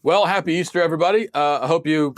Well, happy Easter, everybody. I hope you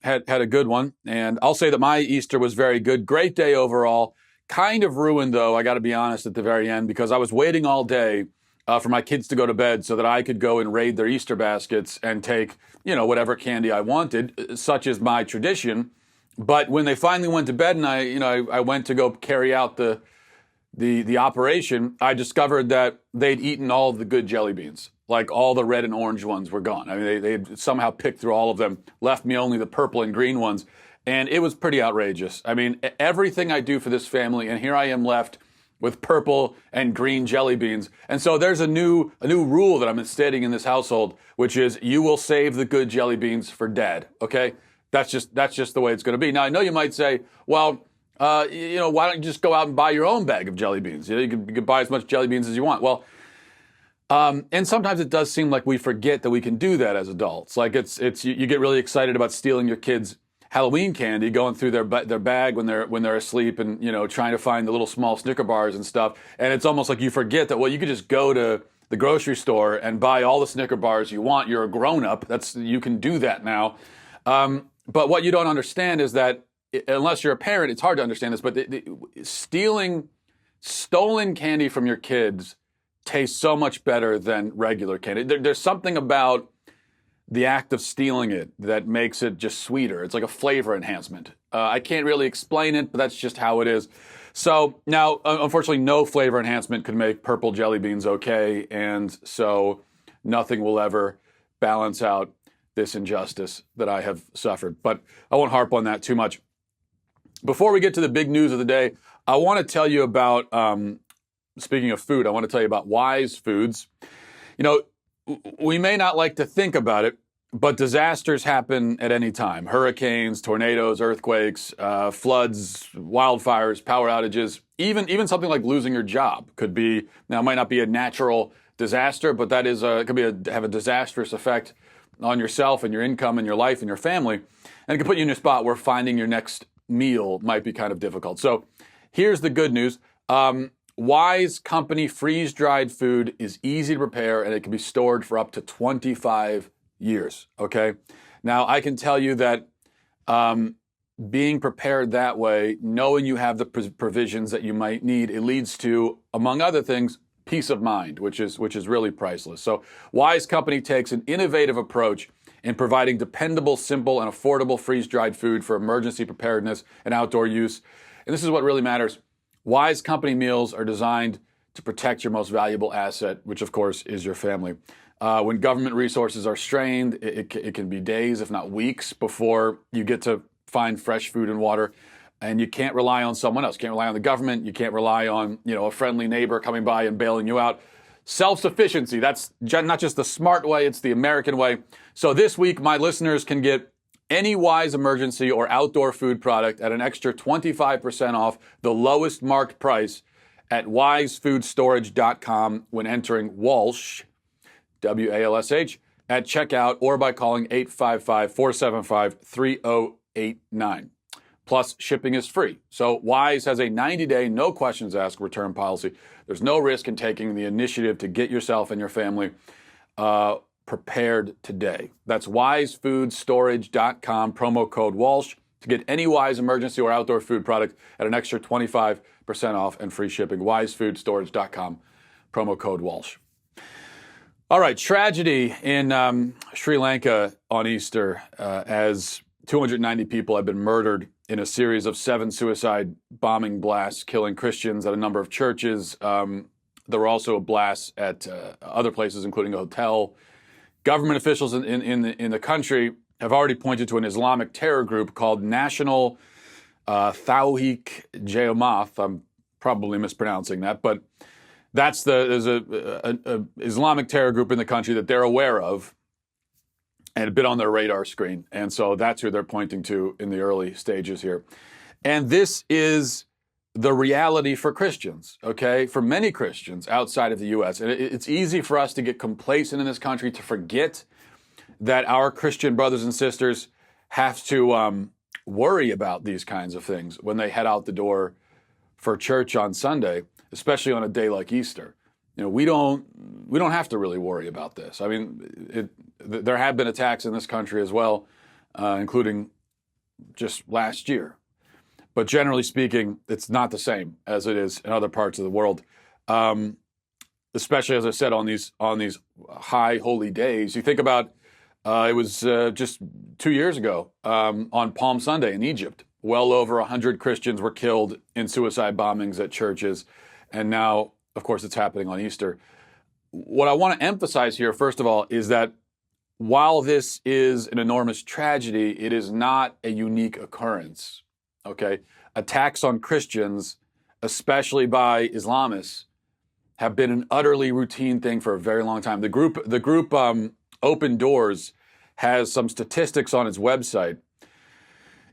had a good one. And I'll say that my Easter was very good. Great day overall. Kind of ruined, though, I got to be honest, at the very end, because I was waiting all day for my kids to go to bed so that I could go and raid their Easter baskets and take, whatever candy I wanted, such is my tradition. But when they finally went to bed and I went to go carry out the operation, I discovered that they'd eaten all the good jelly beans. Like all the red and orange ones were gone. I mean, they somehow picked through all of them, left me only the purple and green ones. And it was pretty outrageous. I mean, everything I do for this family, and here I am left with purple and green jelly beans. And so there's a new rule that I'm instating in this household, which is you will save the good jelly beans for dad. Okay? That's just the way it's going to be. Now, I know you might say, well, why don't you just go out and buy your own bag of jelly beans? You could buy as much jelly beans as you want. Well, and sometimes it does seem like we forget that we can do that as adults. Like you get really excited about stealing your kids' Halloween candy, going through their bag when they're asleep, and trying to find the little small Snicker bars and stuff. And it's almost like you forget that, well, you could just go to the grocery store and buy all the Snicker bars you want. You're a grown up. You can do that now. But what you don't understand is that unless you're a parent, it's hard to understand this. But stealing stolen candy from your kids tastes so much better than regular candy. There's something about the act of stealing it that makes it just sweeter. It's like a flavor enhancement. I can't really explain it, but that's just how it is. So now, unfortunately, no flavor enhancement could make purple jelly beans okay, and so nothing will ever balance out this injustice that I have suffered. But I won't harp on that too much. Before we get to the big news of the day, I want to tell you about speaking of food, I want to tell you about Wise Foods. We may not like to think about it, but disasters happen at any time. Hurricanes, tornadoes, earthquakes, floods, wildfires, power outages, even something like losing your job could be, now it might not be a natural disaster, but that is it could have a disastrous effect on yourself and your income and your life and your family. And it can put you in a spot where finding your next meal might be kind of difficult. So here's the good news. Wise Company freeze-dried food is easy to prepare, and it can be stored for up to 25 years, okay? Now, I can tell you that being prepared that way, knowing you have the provisions that you might need, it leads to, among other things, peace of mind, which is really priceless. So Wise Company takes an innovative approach in providing dependable, simple, and affordable freeze-dried food for emergency preparedness and outdoor use. And this is what really matters. Wise Company meals are designed to protect your most valuable asset, which of course is your family. When government resources are strained, it can be days, if not weeks, before you get to find fresh food and water. And you can't rely on someone else. You can't rely on the government. You can't rely on a friendly neighbor coming by and bailing you out. Self-sufficiency, that's not just the smart way, it's the American way. So this week, my listeners can get any Wise emergency or outdoor food product at an extra 25% off the lowest marked price at wisefoodstorage.com when entering Walsh, W-A-L-S-H, at checkout or by calling 855-475-3089. Plus, shipping is free. So Wise has a 90-day, no questions asked return policy. There's no risk in taking the initiative to get yourself and your family prepared today. That's wisefoodstorage.com, promo code Walsh, to get any Wise emergency or outdoor food product at an extra 25% off and free shipping. Wisefoodstorage.com, promo code Walsh. All right, tragedy in Sri Lanka on Easter as 290 people have been murdered in a series of 7 suicide bombing blasts, killing Christians at a number of churches. There were also blasts at other places, including a hotel. Government officials in the country have already pointed to an Islamic terror group called National Tawhid Jamaat. I'm probably mispronouncing that, but there's a Islamic terror group in the country that they're aware of and a bit on their radar screen. And so that's who they're pointing to in the early stages here. And this is the reality for Christians, okay? For many Christians outside of the U.S. And it's easy for us to get complacent in this country, to forget that our Christian brothers and sisters have to worry about these kinds of things when they head out the door for church on Sunday, especially on a day like Easter. we don't have to really worry about this. I mean, there have been attacks in this country as well, including just last year. But generally speaking, it's not the same as it is in other parts of the world. Especially, as I said, on these high holy days. You think about it was just 2 years ago on Palm Sunday in Egypt. Well over 100 Christians were killed in suicide bombings at churches. And now, of course, it's happening on Easter. What I want to emphasize here, first of all, is that while this is an enormous tragedy, it is not a unique occurrence. Okay? Attacks on Christians, especially by Islamists, have been an utterly routine thing for a very long time. The group Open Doors has some statistics on its website.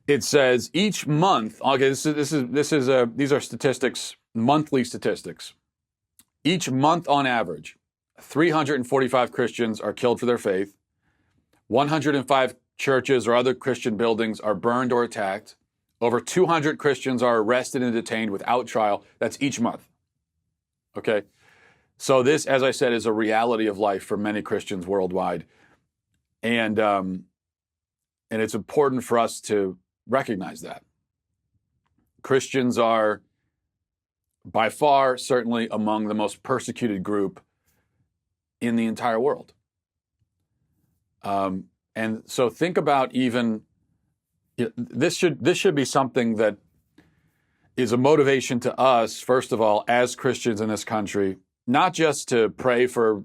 It says each month. Okay, these are statistics, monthly statistics. Each month, on average, 345 Christians are killed for their faith. 105 churches or other Christian buildings are burned or attacked. Over 200 Christians are arrested and detained without trial. That's each month. Okay? So this, as I said, is a reality of life for many Christians worldwide. And it's important for us to recognize that. Christians are, by far, certainly among the most persecuted group in the entire world. And so think about even, this should be something that is a motivation to us, first of all, as Christians in this country, not just to pray for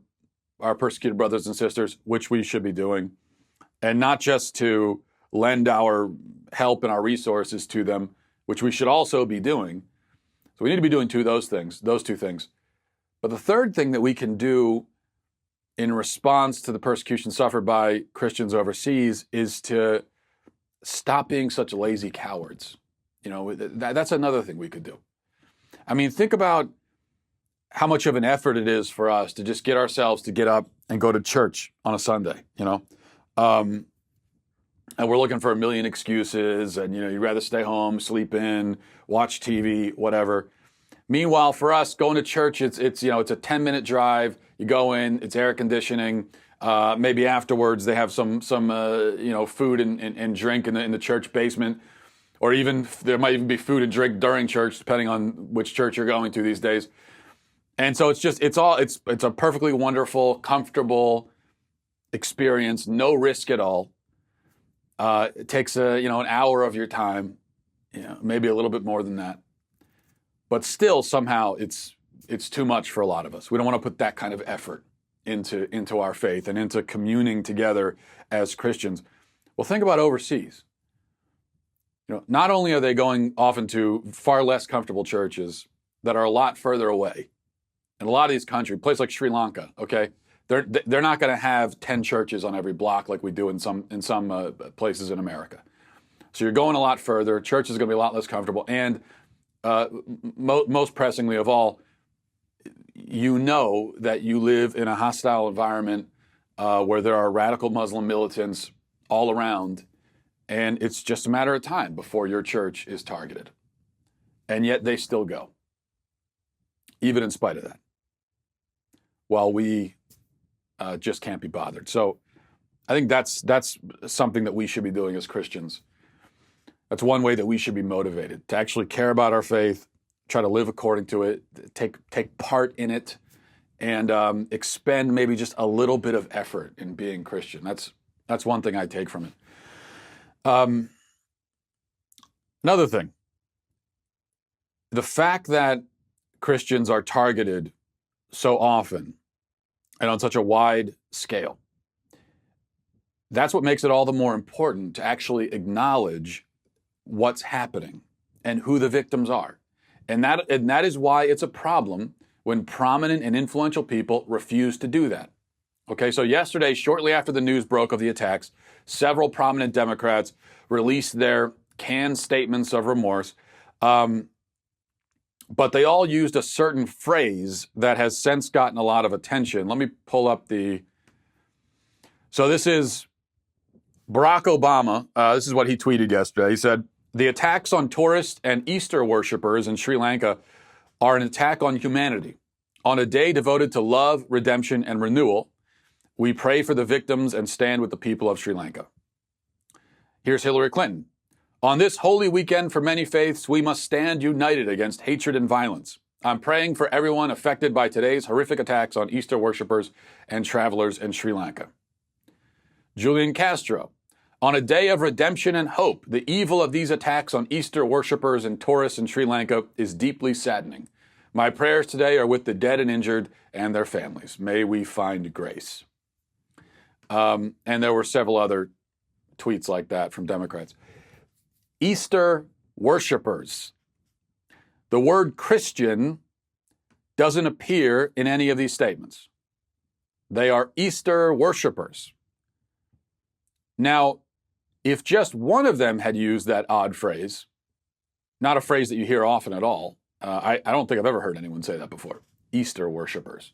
our persecuted brothers and sisters, which we should be doing, and not just to lend our help and our resources to them, which we should also be doing. So we need to be doing those two things. But the third thing that we can do in response to the persecution suffered by Christians overseas is to stop being such lazy cowards. That's another thing we could do. I mean, think about how much of an effort it is for us to just get ourselves to get up and go to church on a Sunday, and we're looking for a million excuses, and you'd rather stay home, sleep in, watch TV, whatever. Meanwhile, for us, going to church, it's a 10-minute drive. You go in, it's air conditioning. Maybe afterwards they have some food and drink in the church basement, or even there might even be food and drink during church, depending on which church you're going to these days. And so it's a perfectly wonderful, comfortable experience, no risk at all. It takes an hour of your time, maybe a little bit more than that. But still, somehow it's too much for a lot of us. We don't want to put that kind of effort into our faith and into communing together as Christians. Well, think about overseas. Not only are they going often to far less comfortable churches that are a lot further away. In a lot of these countries, places like Sri Lanka, okay, they're not going to have 10 churches on every block like we do in some places in America. So you're going a lot further. Church is going to be a lot less comfortable, and most pressingly of all, that you live in a hostile environment where there are radical Muslim militants all around, and it's just a matter of time before your church is targeted. And yet they still go, even in spite of that, while we just can't be bothered. So I think that's something that we should be doing as Christians. That's one way that we should be motivated to actually care about our faith, try to live according to it, take part in it, and expend maybe just a little bit of effort in being Christian. That's one thing I take from it. Another thing, the fact that Christians are targeted so often and on such a wide scale, that's what makes it all the more important to actually acknowledge what's happening and who the victims are. And that is why it's a problem when prominent and influential people refuse to do that. Okay, so yesterday, shortly after the news broke of the attacks, several prominent Democrats released their canned statements of remorse, but they all used a certain phrase that has since gotten a lot of attention. Let me pull up So this is Barack Obama. This is what he tweeted yesterday. He said, "The attacks on tourists and Easter worshippers in Sri Lanka are an attack on humanity. On a day devoted to love, redemption, and renewal, we pray for the victims and stand with the people of Sri Lanka. Here's Hillary Clinton. On this holy weekend for many faiths, we must stand united against hatred and violence. I'm praying for everyone affected by today's horrific attacks on Easter worshipers and travelers in Sri Lanka. Julian Castro. On a day of redemption and hope, the evil of these attacks on Easter worshipers and tourists in Sri Lanka is deeply saddening. My prayers today are with the dead and injured and their families. May we find grace. And there were several other tweets like that from Democrats. Easter worshipers. The word Christian doesn't appear in any of these statements. They are Easter worshipers. Now, if just one of them had used that odd phrase, not a phrase that you hear often at all, I don't think I've ever heard anyone say that before, Easter worshipers.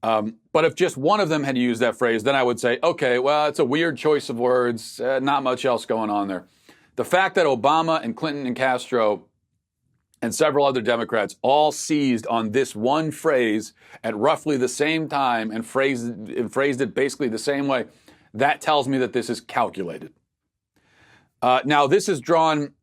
But if just one of them had used that phrase, then I would say, okay, well, it's a weird choice of words, not much else going on there. The fact that Obama and Clinton and Castro and several other Democrats all seized on this one phrase at roughly the same time and phrased it basically the same way, that tells me that this is calculated. Now, this has drawn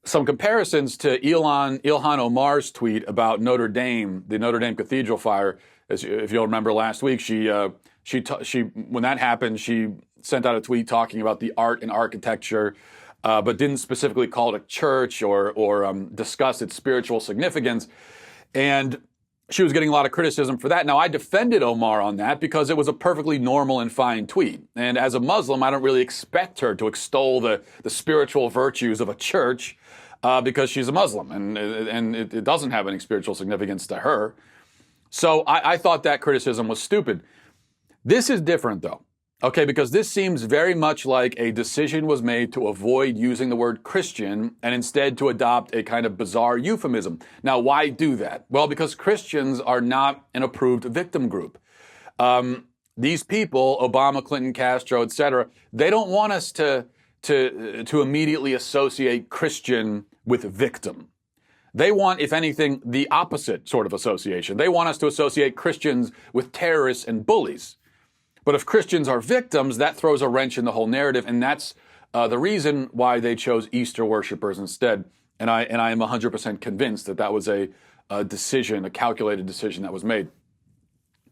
some comparisons to Ilhan Omar's tweet about Notre Dame, the Notre Dame Cathedral fire. If you'll remember last week, she when that happened, she sent out a tweet talking about the art and architecture, but didn't specifically call it a church or discuss its spiritual significance. And she was getting a lot of criticism for that. Now, I defended Omar on that because it was a perfectly normal and fine tweet. And as a Muslim, I don't really expect her to extol the spiritual virtues of a church because she's a Muslim, and it doesn't have any spiritual significance to her. So I thought that criticism was stupid. This is different, though, okay, because this seems very much like a decision was made to avoid using the word Christian and instead to adopt a kind of bizarre euphemism. Now, why do that? Well, because Christians are not an approved victim group. These people, Obama, Clinton, Castro, etc., they don't want us to immediately associate Christian with victim. They want, if anything, the opposite sort of association. They want us to associate Christians with terrorists and bullies. But if Christians are victims, that throws a wrench in the whole narrative, and that's the reason why they chose Easter worshipers instead. And I am 100% convinced that that was a decision, a calculated decision that was made.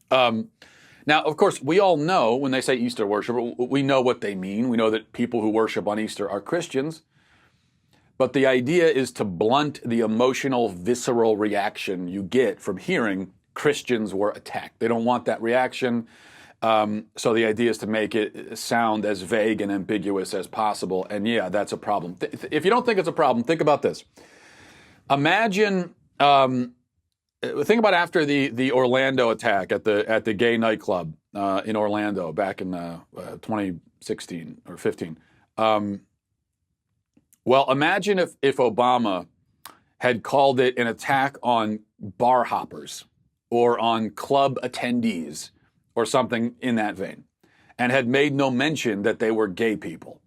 Now, of course, we all know when they say Easter worshiper, we know what they mean. We know that people who worship on Easter are Christians. But the idea is to blunt the emotional, visceral reaction you get from hearing Christians were attacked. They don't want that reaction. So the idea is to make it sound as vague and ambiguous as possible. And yeah, that's a problem. If you don't think it's a problem, think about this. Imagine, think about after the Orlando attack at the gay nightclub in Orlando back in 2016 or 15. Well, imagine if Obama had called it an attack on bar hoppers or on club attendees or something in that vein, and had made no mention that they were gay people,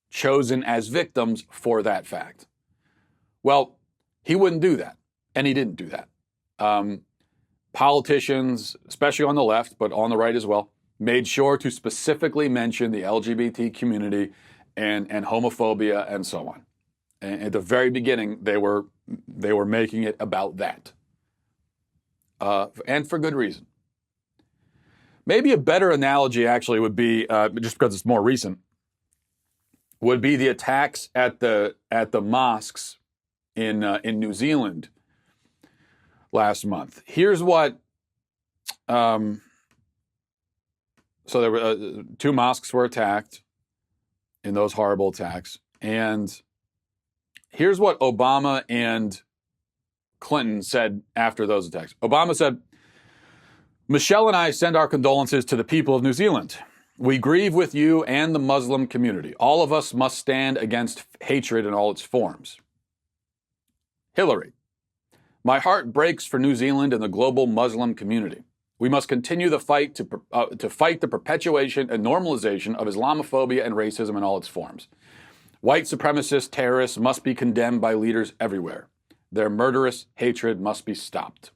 chosen as victims for that fact. Well, he wouldn't do that, and he didn't do that. Politicians, especially on the left, but on the right as well, made sure to specifically mention the LGBT community and homophobia and so on. And at the very beginning, they were making it about that, and for good reason. Maybe a better analogy actually would be, just because it's more recent, would be the attacks at the mosques in New Zealand last month. Here's what. So there were 2 mosques were attacked in those horrible attacks, and here's what Obama and Clinton said after those attacks. Obama said, "Michelle and I send our condolences to the people of New Zealand. We grieve with you and the Muslim community. All of us must stand against hatred in all its forms." Hillary, "My heart breaks for New Zealand and the global Muslim community. We must continue the fight to fight the perpetuation and normalization of Islamophobia and racism in all its forms. White supremacist terrorists must be condemned by leaders everywhere. Their murderous hatred must be stopped."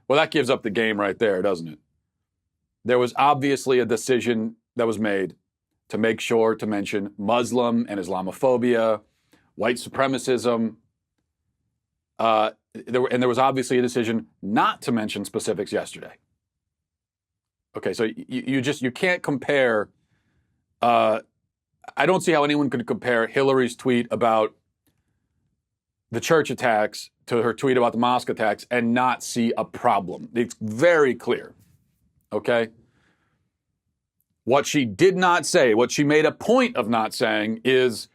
Well, that gives up the game right there, doesn't it? There was obviously a decision that was made to make sure to mention Muslim and Islamophobia, white supremacism. There was obviously a decision not to mention specifics yesterday. Okay, so you can't compare. I don't see how anyone could compare Hillary's tweet about the church attacks to her tweet about the mosque attacks and not see a problem. It's very clear. Okay? What she did not say, what she made a point of not saying is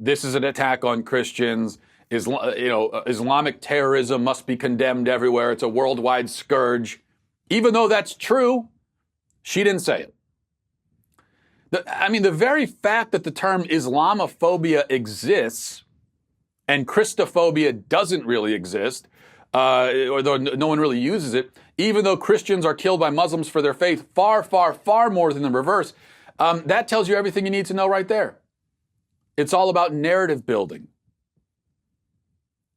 this is an attack on Christians. Islamic terrorism must be condemned everywhere. It's a worldwide scourge. Even though that's true, she didn't say it. The very fact that the term Islamophobia exists and Christophobia doesn't really exist, or though no one really uses it, even though Christians are killed by Muslims for their faith far, far, far more than the reverse, that tells you everything you need to know right there. It's all about narrative building.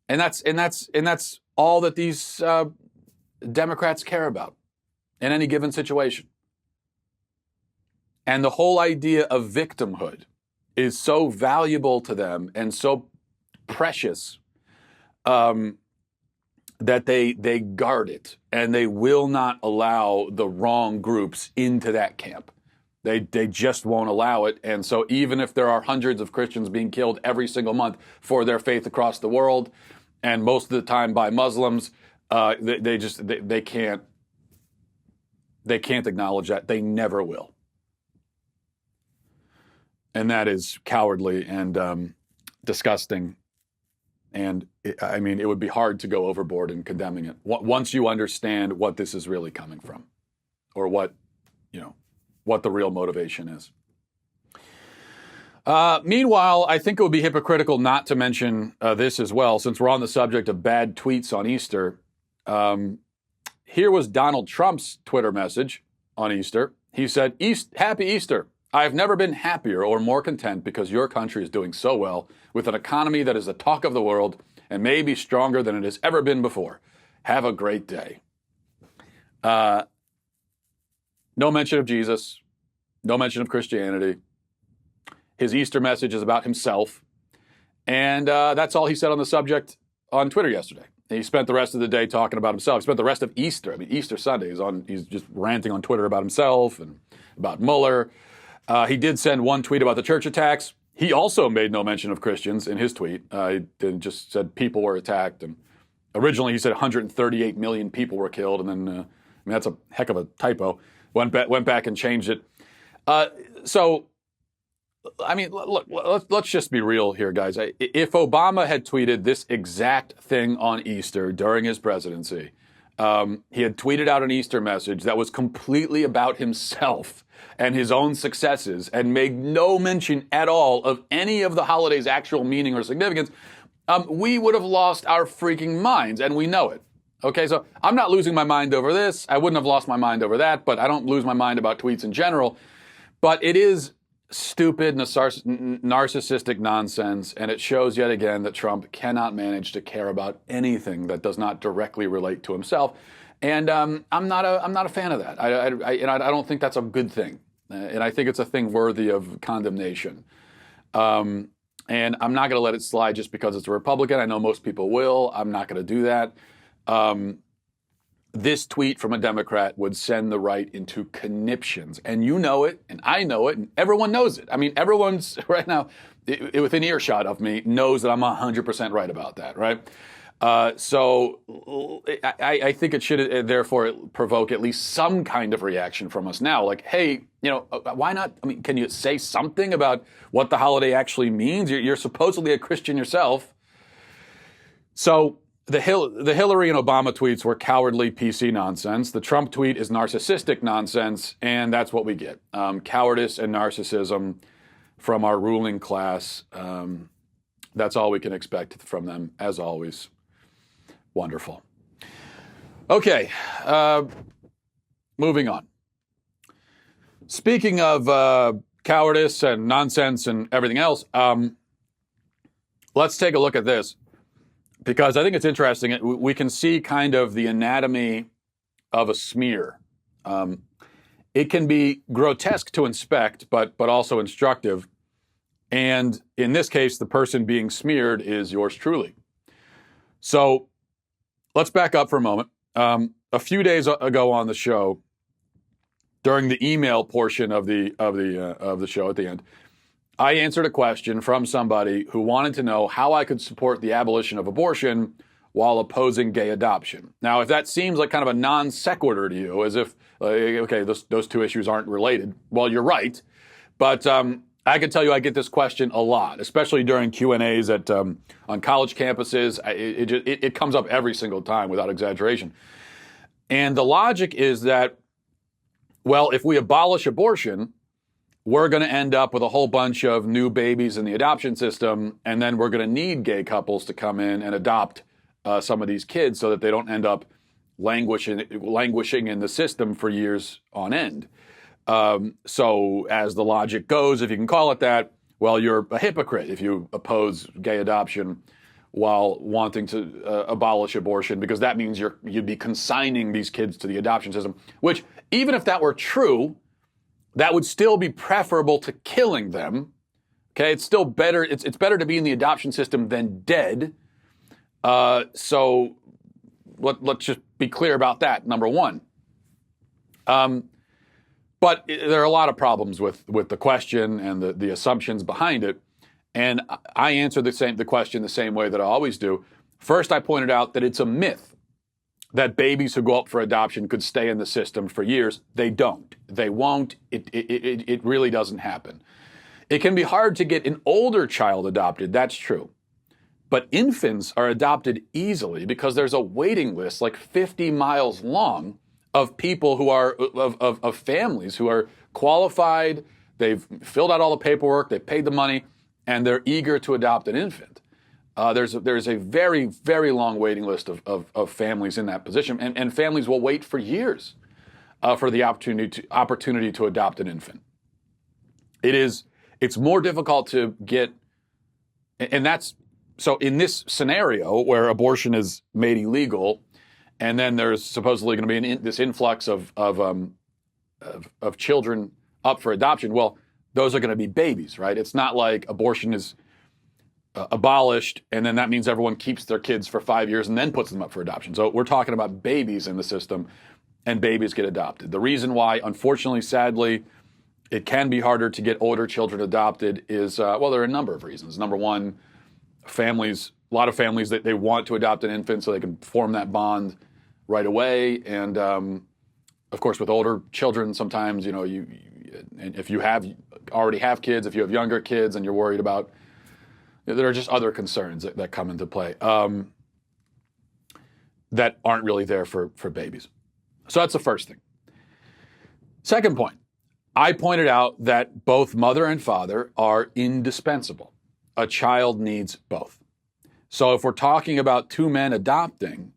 And that's all that these Democrats care about in any given situation. And the whole idea of victimhood is so valuable to them and so precious that they guard it, and they will not allow the wrong groups into that camp. They just won't allow it. And so even if there are hundreds of Christians being killed every single month for their faith across the world, and most of the time by Muslims, they can't acknowledge that. They never will. And that is cowardly and disgusting. And it would be hard to go overboard in condemning it once you understand what this is really coming from, or what the real motivation is. Meanwhile, I think it would be hypocritical not to mention this as well, since we're on the subject of bad tweets on Easter. Here was Donald Trump's Twitter message on Easter. He said, "Happy Easter. I have never been happier or more content because your country is doing so well with an economy that is the talk of the world and may be stronger than it has ever been before. Have a great day." No mention of Jesus. No mention of Christianity. His Easter message is about himself. And that's all he said on the subject on Twitter yesterday. He spent the rest of the day talking about himself. He spent the rest of Easter, Easter Sunday, he's just ranting on Twitter about himself and about Mueller. He did send one tweet about the church attacks. He also made no mention of Christians in his tweet. He just said people were attacked. And originally he said 138 million people were killed. And then, that's a heck of a typo. Went back and changed it. Look, let's just be real here, guys. If Obama had tweeted this exact thing on Easter during his presidency, he had tweeted out an Easter message that was completely about himself and his own successes and made no mention at all of any of the holiday's actual meaning or significance, we would have lost our freaking minds, and we know it. Okay, so I'm not losing my mind over this. I wouldn't have lost my mind over that, but I don't lose my mind about tweets in general. But it is stupid, narcissistic nonsense, and it shows yet again that Trump cannot manage to care about anything that does not directly relate to himself. And I'm not a fan of that. I don't think that's a good thing, and I think it's a thing worthy of condemnation. And I'm not going to let it slide just because it's a Republican. I know most people will. I'm not going to do that. This tweet from a Democrat would send the right into conniptions. And you know it, and I know it, and everyone knows it. Everyone's right now within earshot of me knows that I'm 100% right about that, right? So I think it should therefore provoke at least some kind of reaction from us now. Like, hey, why not? Can you say something about what the holiday actually means? You're supposedly a Christian yourself. So the Hillary and Obama tweets were cowardly PC nonsense. The Trump tweet is narcissistic nonsense, and that's what we get. Cowardice and narcissism from our ruling class. That's all we can expect from them, as always. Wonderful. Okay, moving on. Speaking of cowardice and nonsense and everything else, let's take a look at this, because I think it's interesting. We can see kind of the anatomy of a smear. It can be grotesque to inspect, but also instructive. And in this case, the person being smeared is yours truly. So let's back up for a moment. A few days ago on the show, during the email portion of the show at the end, I answered a question from somebody who wanted to know how I could support the abolition of abortion while opposing gay adoption. Now, if that seems like kind of a non sequitur to you, as if, okay, those two issues aren't related, well, you're right. But I can tell you I get this question a lot, especially during Q&As on college campuses. It comes up every single time without exaggeration. And the logic is that, well, if we abolish abortion, we're going to end up with a whole bunch of new babies in the adoption system, and then we're going to need gay couples to come in and adopt some of these kids so that they don't end up languishing in the system for years on end. So as the logic goes, if you can call it that, well, you're a hypocrite if you oppose gay adoption while wanting to abolish abortion, because that means you'd be consigning these kids to the adoption system, which, even if that were true, that would still be preferable to killing them. Okay, it's still better. It's better to be in the adoption system than dead. So let's just be clear about that. Number one. But there are a lot of problems with the question and the assumptions behind it. And I answer the question the same way that I always do. First, I pointed out that it's a myth that babies who go up for adoption could stay in the system for years. They don't. They won't. It really doesn't happen. It can be hard to get an older child adopted. That's true. But infants are adopted easily because there's a waiting list like 50 miles long of people who are, of families who are qualified, they've filled out all the paperwork, they've paid the money, and they're eager to adopt an infant. There's a very, very long waiting list of families in that position, and families will wait for years for the opportunity to adopt an infant. It's more difficult to get, and that's, so in this scenario where abortion is made illegal, and then there's supposedly going to be this influx of children up for adoption. Well, those are going to be babies, right? It's not like abortion is abolished, and then that means everyone keeps their kids for 5 years and then puts them up for adoption. So we're talking about babies in the system, and babies get adopted. The reason why, unfortunately, sadly, it can be harder to get older children adopted is, well, there are a number of reasons. Number one, a lot of families that they want to adopt an infant so they can form that bond right away. And of course, with older children, sometimes, if you already have kids, if you have younger kids and you're worried about, there are just other concerns that come into play that aren't really there for babies. So that's the first thing. Second point, I pointed out that both mother and father are indispensable. A child needs both. So if we're talking about two men adopting,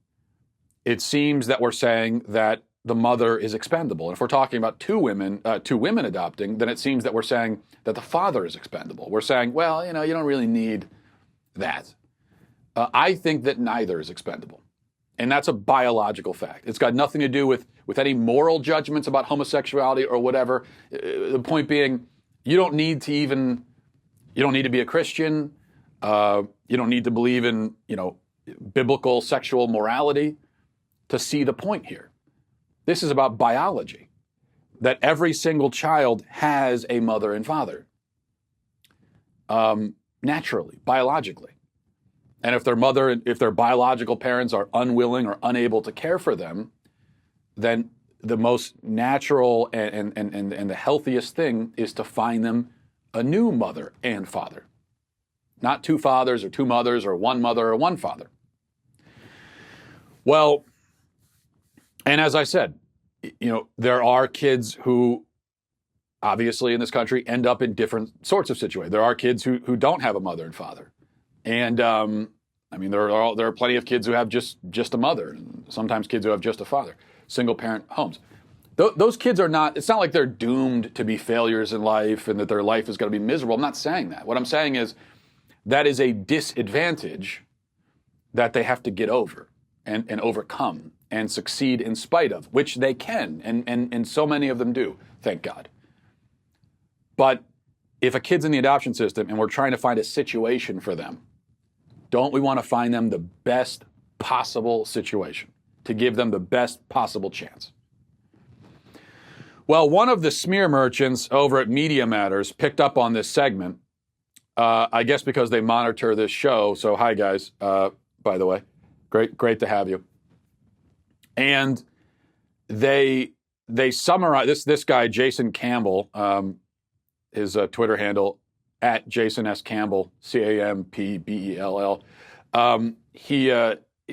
it seems that we're saying that the mother is expendable. And if we're talking about two women adopting, then it seems that we're saying that the father is expendable. We're saying, well, you don't really need that. I think that neither is expendable. And that's a biological fact. It's got nothing to do with any moral judgments about homosexuality or whatever. The point being, you don't need to be a Christian. You don't need to believe in, biblical sexual morality to see the point here. This is about biology, that every single child has a mother and father, naturally, biologically. And if their biological parents are unwilling or unable to care for them, then the most natural and the healthiest thing is to find them a new mother and father. Not two fathers or two mothers or one mother or one father. Well, and as I said, there are kids who obviously in this country end up in different sorts of situations. There are kids who don't have a mother and father. And there are plenty of kids who have just a mother, and sometimes kids who have just a father, single parent homes. Those kids it's not like they're doomed to be failures in life and that their life is going to be miserable. I'm not saying that. What I'm saying is that is a disadvantage that they have to get over and overcome. and succeed in spite of, which they can, and so many of them do, thank God. But if a kid's in the adoption system and we're trying to find a situation for them, don't we want to find them the best possible situation to give them the best possible chance? Well, one of the smear merchants over at Media Matters picked up on this segment, I guess because they monitor this show. So hi, guys, by the way. Great to have you. And they summarize, this guy, Jason Campbell, his Twitter handle, at Jason S Campbell, Campbell.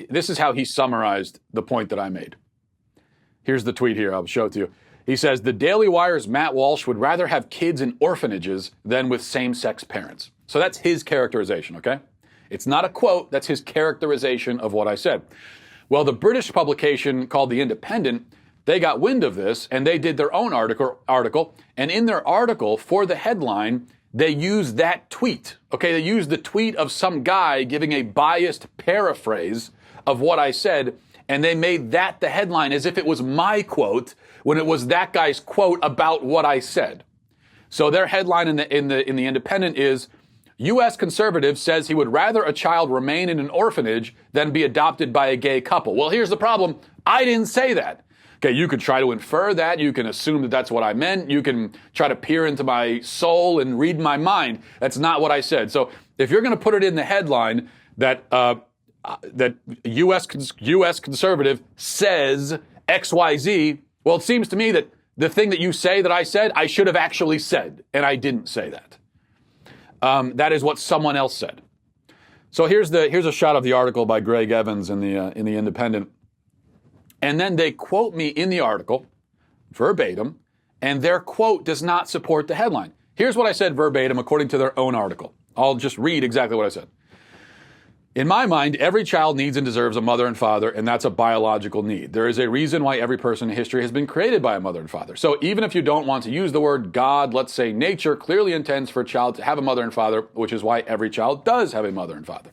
This is how he summarized the point that I made. Here's the tweet here. I'll show it to you. He says, the Daily Wire's Matt Walsh would rather have kids in orphanages than with same-sex parents. So that's his characterization, okay? It's not a quote. That's his characterization of what I said. Well, the British publication called The Independent, they got wind of this, and they did their own article. And in their article, for the headline, they used that tweet. Okay, they used the tweet of some guy giving a biased paraphrase of what I said, and they made that the headline as if it was my quote when it was that guy's quote about what I said. So their headline in the Independent is, U.S. conservative says he would rather a child remain in an orphanage than be adopted by a gay couple. Well, here's the problem. I didn't say that. Okay, you could try to infer that. You can assume that that's what I meant. You can try to peer into my soul and read my mind. That's not what I said. So if you're going to put it in the headline that U.S. conservative says XYZ, well, it seems to me that the thing that you say that I said, I should have actually said, and I didn't say that. That is what someone else said. So here's a shot of the article by Greg Evans in the Independent. And then they quote me in the article, verbatim, and their quote does not support the headline. Here's what I said verbatim according to their own article. I'll just read exactly what I said. In my mind, every child needs and deserves a mother and father, and that's a biological need. There is a reason why every person in history has been created by a mother and father. So even if you don't want to use the word God, let's say nature clearly intends for a child to have a mother and father, which is why every child does have a mother and father.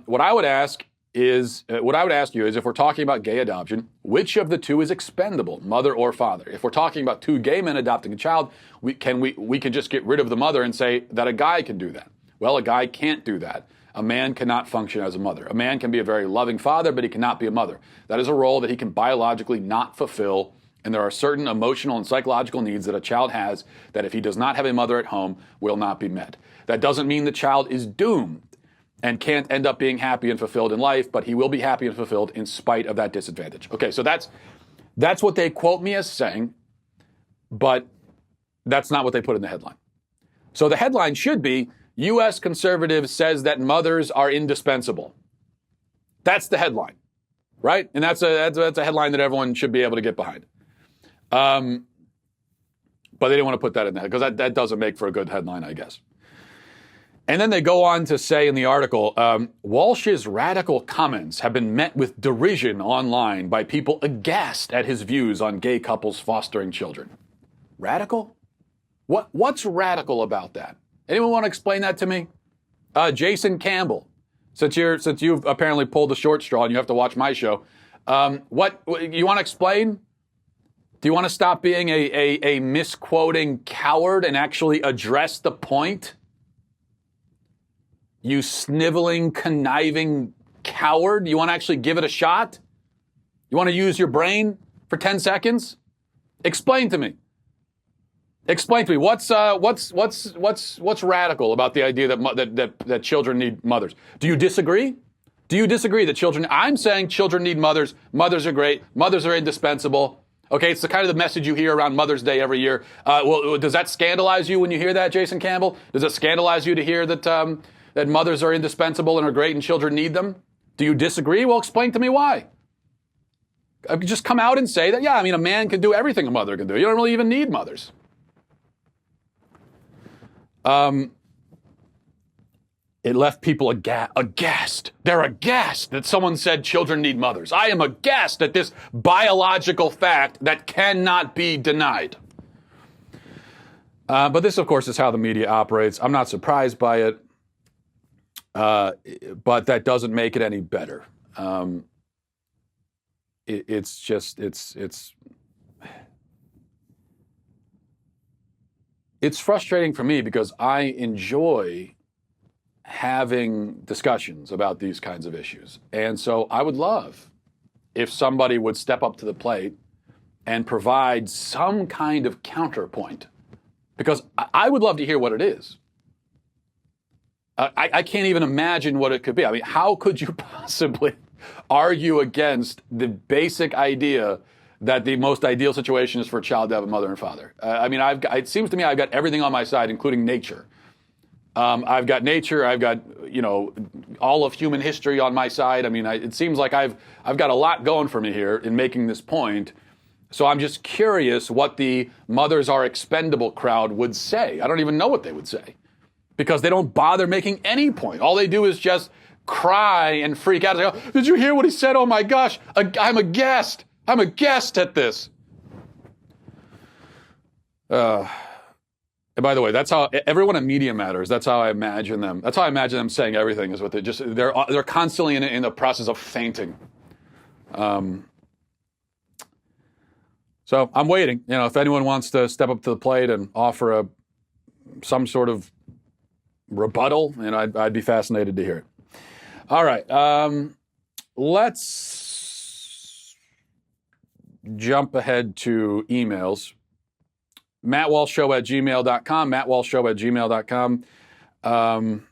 What I would ask you is, if we're talking about gay adoption, which of the two is expendable, mother or father? If we're talking about two gay men adopting a child, we can just get rid of the mother and say that a guy can do that. Well, a guy can't do that. A man cannot function as a mother. A man can be a very loving father, but he cannot be a mother. That is a role that he can biologically not fulfill, and there are certain emotional and psychological needs that a child has that if he does not have a mother at home will not be met. That doesn't mean the child is doomed and can't end up being happy and fulfilled in life, but he will be happy and fulfilled in spite of that disadvantage. Okay, so that's what they quote me as saying, but that's not what they put in the headline. So the headline should be, U.S. conservative says that mothers are indispensable. That's the headline, right? And that's a headline that everyone should be able to get behind. But they didn't want to put that in there because that doesn't make for a good headline, I guess. And then they go on to say in the article, Walsh's radical comments have been met with derision online by people aghast at his views on gay couples fostering children. Radical? What's radical about that? Anyone want to explain that to me? Jason Campbell, since you've apparently pulled the short straw and you have to watch my show, what you want to explain? Do you want to stop being a misquoting coward and actually address the point? You sniveling, conniving coward. You want to actually give it a shot? You want to use your brain for 10 seconds? Explain to me. Explain to me what's radical about the idea that children need mothers? Do you disagree? Do you disagree that children? I'm saying children need mothers. Mothers are great. Mothers are indispensable. Okay, it's the kind of the message you hear around Mother's Day every year. Well, does that scandalize you when you hear that, Jason Campbell? Does it scandalize you to hear that that mothers are indispensable and are great and children need them? Do you disagree? Well, explain to me why. Just come out and say that. Yeah, I mean, a man can do everything a mother can do. You don't really even need mothers. It left people aghast. They're aghast that someone said children need mothers. I am aghast at this biological fact that cannot be denied. But this, of course, is how the media operates. I'm not surprised by it, but that doesn't make it any better. it's just it's frustrating for me because I enjoy having discussions about these kinds of issues. And so I would love if somebody would step up to the plate and provide some kind of counterpoint, because I would love to hear what it is. I can't even imagine what it could be. I mean, how could you possibly argue against the basic idea that the most ideal situation is for a child to have a mother and father? I mean, it seems to me I've got everything on my side, including nature. I've got nature. I've got, all of human history on my side. I mean, it seems like I've got a lot going for me here in making this point. So I'm just curious what the mothers are expendable crowd would say. I don't even know what they would say, because they don't bother making any point. All they do is just cry and freak out. They go, did you hear what he said? Oh my gosh, I'm a guest. I'm a guest at this. And by the way, that's how everyone at Media Matters, that's how I imagine them. That's how I imagine them saying everything, is what they're constantly in the process of fainting. So I'm waiting. If anyone wants to step up to the plate and offer some sort of rebuttal, I'd be fascinated to hear it. All right, let's jump ahead to emails. MattWalshShow@gmail.com. MattWalshShow@gmail.com.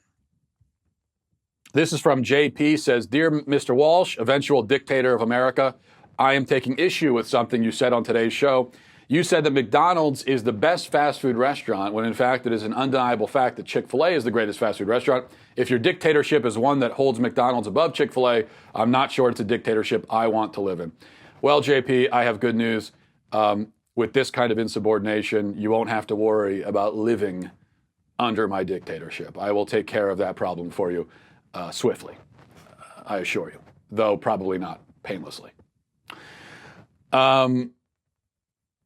This is from JP. Says, "Dear Mr. Walsh, eventual dictator of America, I am taking issue with something you said on today's show. You said that McDonald's is the best fast food restaurant, when in fact it is an undeniable fact that Chick-fil-A is the greatest fast food restaurant. If your dictatorship is one that holds McDonald's above Chick-fil-A, I'm not sure it's a dictatorship I want to live in." Well, JP, I have good news. With this kind of insubordination, you won't have to worry about living under my dictatorship. I will take care of that problem for you swiftly, I assure you, though probably not painlessly.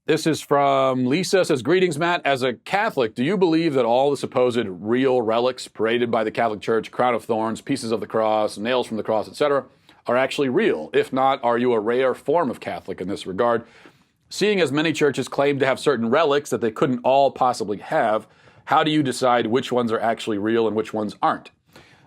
This is from Lisa. Says, "Greetings, Matt. As a Catholic, do you believe that all the supposed real relics paraded by the Catholic Church, crown of thorns, pieces of the cross, nails from the cross, etc., are actually real? If not, are you a rare form of Catholic in this regard? Seeing as many churches claim to have certain relics that they couldn't all possibly have, how do you decide which ones are actually real and which ones aren't?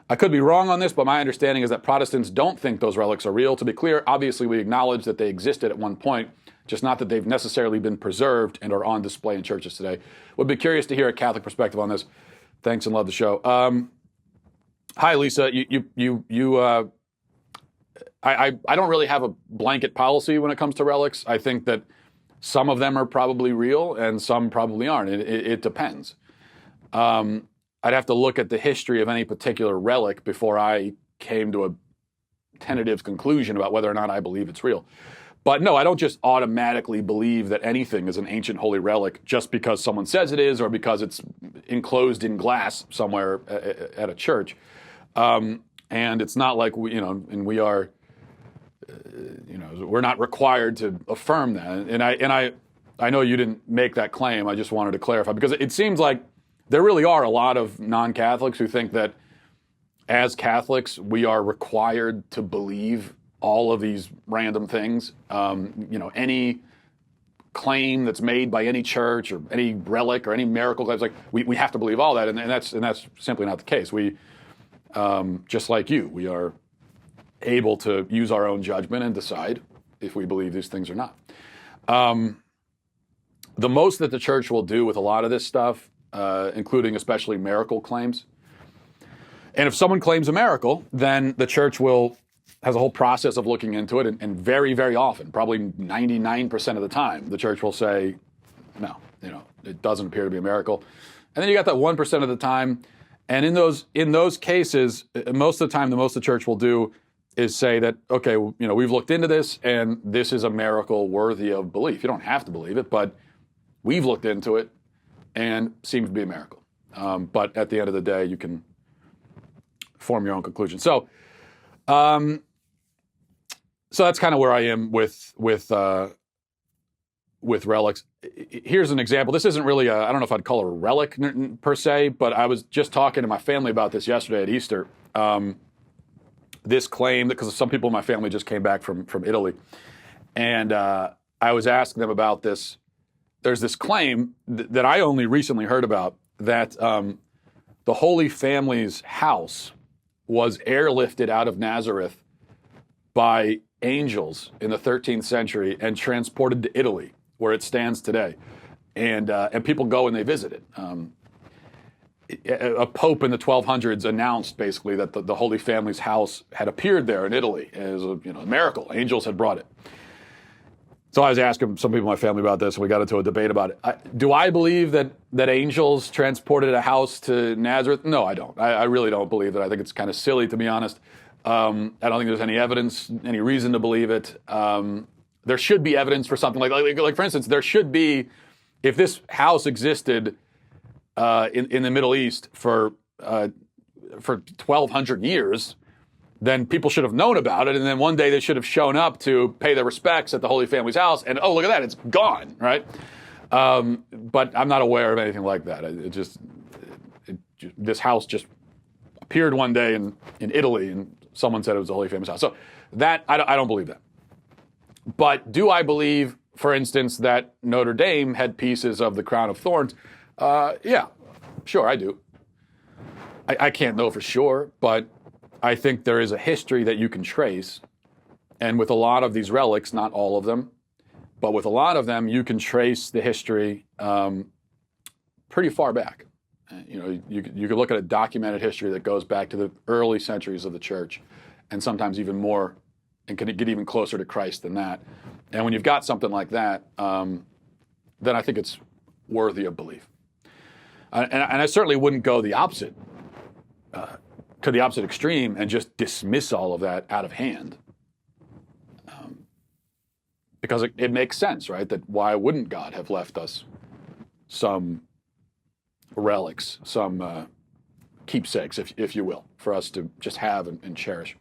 I could be wrong on this, but my understanding is that Protestants don't think those relics are real. To be clear, obviously we acknowledge that they existed at one point, just not that they've necessarily been preserved and are on display in churches today. Would be curious to hear a Catholic perspective on this. Thanks and love the show." Hi, Lisa. I don't really have a blanket policy when it comes to relics. I think that some of them are probably real and some probably aren't. It depends. I'd have to look at the history of any particular relic before I came to a tentative conclusion about whether or not I believe it's real. But no, I don't just automatically believe that anything is an ancient holy relic just because someone says it is or because it's enclosed in glass somewhere at a church. And it's not like we are, we're not required to affirm that. And I know you didn't make that claim. I just wanted to clarify, because it seems like there really are a lot of non-Catholics who think that as Catholics, we are required to believe all of these random things. Any claim that's made by any church or any relic or any miracle, it's like we have to believe all that, and that's simply not the case. We, just like you, we are able to use our own judgment and decide if we believe these things or not. The most that the church will do with a lot of this stuff, including especially miracle claims, and if someone claims a miracle, then the church has a whole process of looking into it, and very, very often, probably 99% of the time, the church will say, no, it doesn't appear to be a miracle. And then you got that 1% of the time, and in those cases, most of the time, the most the church will do is say that, okay, we've looked into this, and this is a miracle worthy of belief. You don't have to believe it, but we've looked into it, and seems to be a miracle. But at the end of the day, you can form your own conclusion. So that's kind of where I am with relics. Here's an example. This isn't really I don't know if I'd call it a relic per se, but I was just talking to my family about this yesterday at Easter. This claim, because some people in my family just came back from Italy, And I was asking them about this. There's this claim that I only recently heard about that the Holy Family's house was airlifted out of Nazareth by angels in the 13th century and transported to Italy, where it stands today. And people go and they visit it. A pope in the 1200s announced basically that the Holy Family's house had appeared there in Italy as a miracle. Angels had brought it. So I was asking some people in my family about this, and we got into a debate about it. Do I believe that angels transported a house to Nazareth? No, I don't. I really don't believe it. I think it's kind of silly, to be honest. I don't think there's any evidence, any reason to believe it. There should be evidence for something like for instance, there should be, if this house existed in the Middle East for 1,200 years, then people should have known about it, and then one day they should have shown up to pay their respects at the Holy Family's house, and oh, look at that, it's gone, right? But I'm not aware of anything like that. This house just appeared one day in Italy, and someone said it was the Holy Family's house. So that, I don't believe that. But do I believe, for instance, that Notre Dame had pieces of the crown of thorns? Yeah, sure, I do. I can't know for sure, but I think there is a history that you can trace. And with a lot of these relics, not all of them, but with a lot of them, you can trace the history pretty far back. You could look at a documented history that goes back to the early centuries of the church, and sometimes even more, and can get even closer to Christ than that. And when you've got something like that, then I think it's worthy of belief. And I certainly wouldn't go the opposite, to the opposite extreme and just dismiss all of that out of hand. Because it makes sense, right? That why wouldn't God have left us some relics, some keepsakes, if you will, for us to just have and cherish.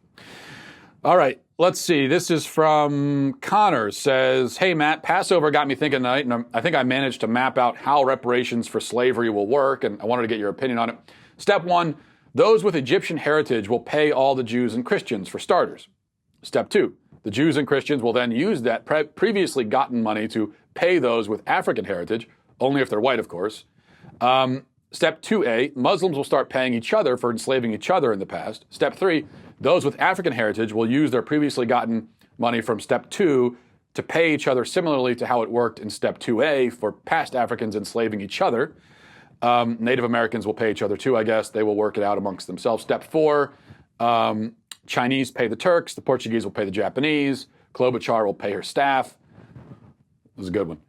All right, let's see. This is from Connor. Says, hey, Matt, Passover got me thinking tonight, and I think I managed to map out how reparations for slavery will work, and I wanted to get your opinion on it. Step 1, those with Egyptian heritage will pay all the Jews and Christians, for starters. Step 2, the Jews and Christians will then use that previously gotten money to pay those with African heritage, only if they're white, of course. Step 2A, Muslims will start paying each other for enslaving each other in the past. Step 3, those with African heritage will use their previously gotten money from Step 2 to pay each other similarly to how it worked in Step 2A for past Africans enslaving each other. Native Americans will pay each other too, I guess. They will work it out amongst themselves. Step 4, Chinese pay the Turks. The Portuguese will pay the Japanese. Klobuchar will pay her staff. This is a good one.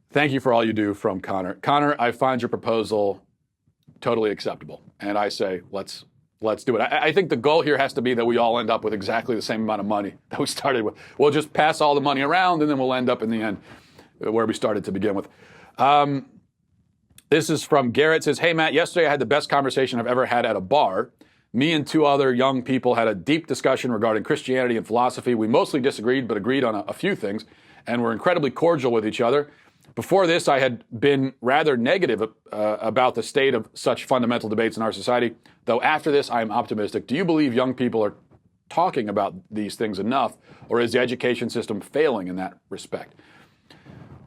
Thank you for all you do, from Connor. Connor, I find your proposal totally acceptable. And I say, let's do it. I think the goal here has to be that we all end up with exactly the same amount of money that we started with. We'll just pass all the money around, and then we'll end up in the end where we started to begin with. This is from Garrett. Says, hey, Matt, yesterday I had the best conversation I've ever had at a bar. Me and 2 other young people had a deep discussion regarding Christianity and philosophy. We mostly disagreed, but agreed on a few things, and were incredibly cordial with each other. Before this, I had been rather negative about the state of such fundamental debates in our society, though after this, I am optimistic. Do you believe young people are talking about these things enough, or is the education system failing in that respect?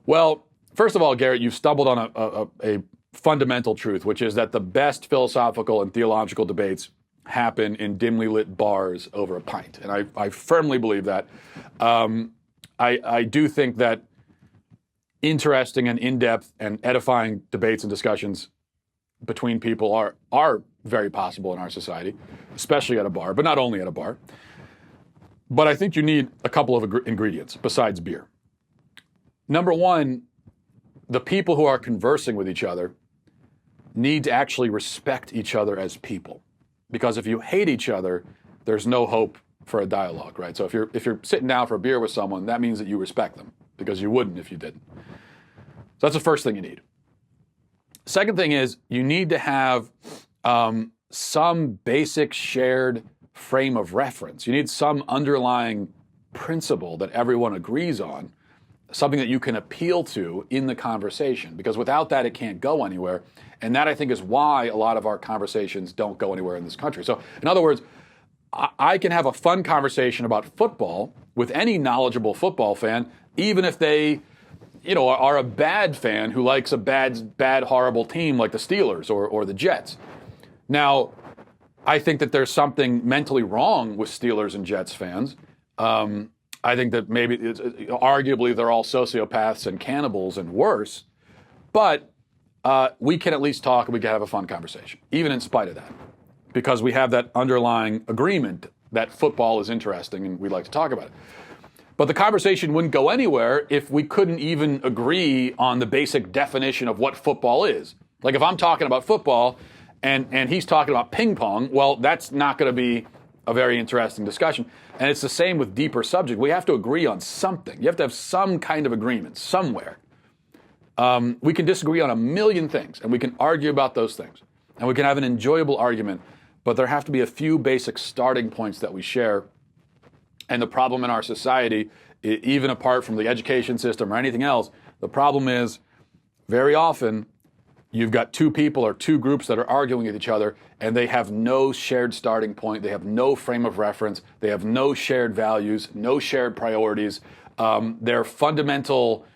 Well, first of all, Garrett, you've stumbled on a fundamental truth, which is that the best philosophical and theological debates happen in dimly lit bars over a pint. And I firmly believe that. I do think that interesting and in-depth and edifying debates and discussions between people are very possible in our society, especially at a bar, but not only at a bar. But I think you need a couple of ingredients besides beer. Number one, the people who are conversing with each other need to actually respect each other as people. Because if you hate each other, there's no hope for a dialogue, right? So if you're sitting down for a beer with someone, that means that you respect them, because you wouldn't if you didn't. So that's the first thing you need. Second thing is you need to have some basic shared frame of reference. You need some underlying principle that everyone agrees on, something that you can appeal to in the conversation, because without that, it can't go anywhere. And that, I think, is why a lot of our conversations don't go anywhere in this country. So, in other words, I can have a fun conversation about football with any knowledgeable football fan, even if they, are a bad fan who likes a bad, horrible team like the Steelers or the Jets. Now, I think that there's something mentally wrong with Steelers and Jets fans. I think that maybe, arguably, they're all sociopaths and cannibals and worse. But we can at least talk and we can have a fun conversation, even in spite of that. Because we have that underlying agreement that football is interesting and we'd like to talk about it. But the conversation wouldn't go anywhere if we couldn't even agree on the basic definition of what football is. Like if I'm talking about football and he's talking about ping pong, well, that's not going to be a very interesting discussion. And it's the same with deeper subject. We have to agree on something. You have to have some kind of agreement somewhere. We can disagree on a million things, and we can argue about those things. And we can have an enjoyable argument, but there have to be a few basic starting points that we share. And the problem in our society, even apart from the education system or anything else, the problem is very often you've got two people or two groups that are arguing with each other, and they have no shared starting point. They have no frame of reference. They have no shared values, no shared priorities. Their fundamental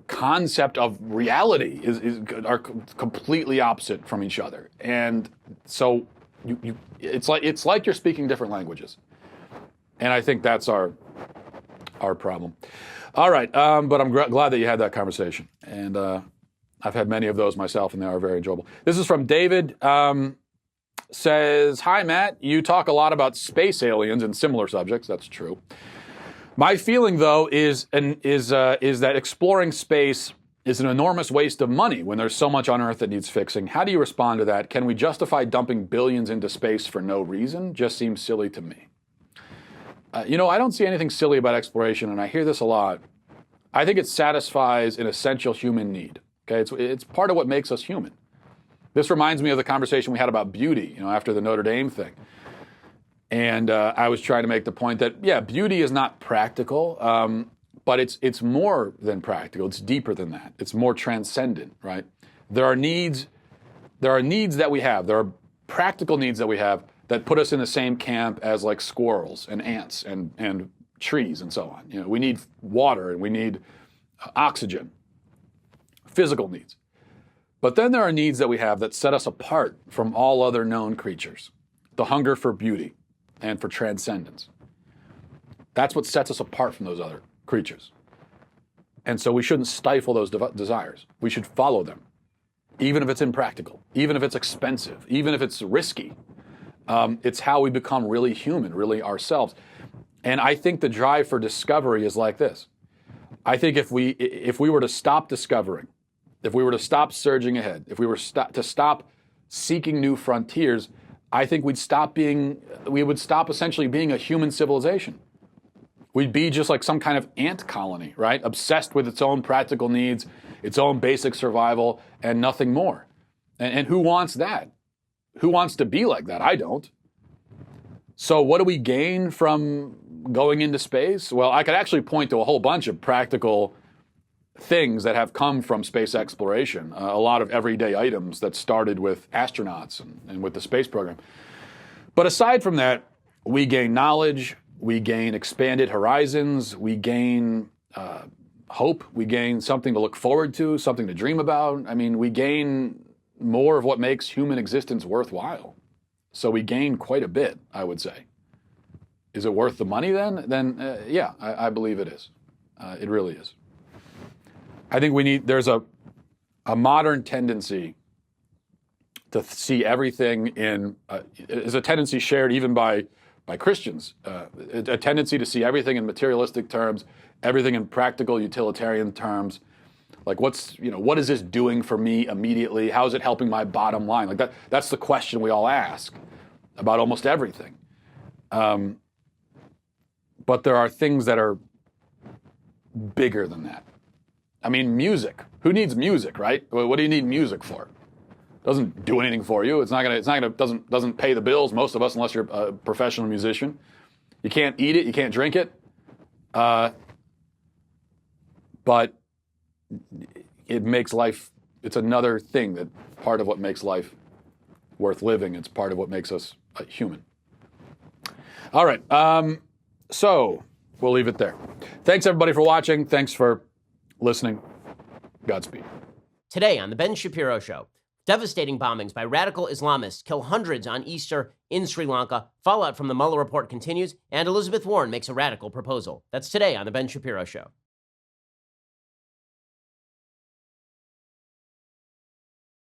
concept of reality are completely opposite from each other. And so it's like you're speaking different languages. And I think that's our problem. All right, but I'm glad that you had that conversation. And I've had many of those myself, and they are very enjoyable. This is from David. Says, "Hi, Matt. You talk a lot about space aliens and similar subjects. That's true. My feeling, though, is that exploring space is an enormous waste of money when there's so much on Earth that needs fixing. How do you respond to that? Can we justify dumping billions into space for no reason? Just seems silly to me." I don't see anything silly about exploration, and I hear this a lot. I think it satisfies an essential human need. Okay, it's part of what makes us human. This reminds me of the conversation we had about beauty, after the Notre Dame thing. And I was trying to make the point that, yeah, beauty is not practical, but it's more than practical. It's deeper than that. It's more transcendent, right? There are needs that we have. There are practical needs that we have that put us in the same camp as like squirrels and ants and trees and so on. We need water and we need oxygen, physical needs. But then there are needs that we have that set us apart from all other known creatures. The hunger for beauty and for transcendence. That's what sets us apart from those other creatures. And so we shouldn't stifle those desires. We should follow them, even if it's impractical, even if it's expensive, even if it's risky. It's how we become really human, really ourselves. And I think the drive for discovery is like this. I think if we were to stop discovering, if we were to stop surging ahead, if we were to stop seeking new frontiers, I think we would stop essentially being a human civilization. We'd be just like some kind of ant colony, right? Obsessed with its own practical needs, its own basic survival, and nothing more. And who wants that? Who wants to be like that? I don't. So what do we gain from going into space? Well, I could actually point to a whole bunch of practical things that have come from space exploration, a lot of everyday items that started with astronauts and with the space program. But aside from that, we gain knowledge, we gain expanded horizons, we gain hope, we gain something to look forward to, something to dream about. I mean, we gain more of what makes human existence worthwhile. So we gain quite a bit, I would say. Is it worth the money then? Then, yeah, I believe it is. It really is. I think there's a modern tendency to see everything is a tendency shared even by Christians, a tendency to see everything in materialistic terms, everything in practical utilitarian terms. Like what is this doing for me immediately? How is it helping my bottom line? Like that's the question we all ask about almost everything. But there are things that are bigger than that. I mean, music. Who needs music, right? What do you need music for? It doesn't do anything for you. Doesn't pay the bills, most of us, unless you're a professional musician. You can't eat it, you can't drink it. But it makes life, it's another thing that part of what makes life worth living. It's part of what makes us human. All right. So we'll leave it there. Thanks, everybody, for watching. Thanks for listening. Godspeed. Today on The Ben Shapiro Show, devastating bombings by radical Islamists kill hundreds on Easter in Sri Lanka. Fallout from the Mueller report continues, and Elizabeth Warren makes a radical proposal. That's today on The Ben Shapiro Show.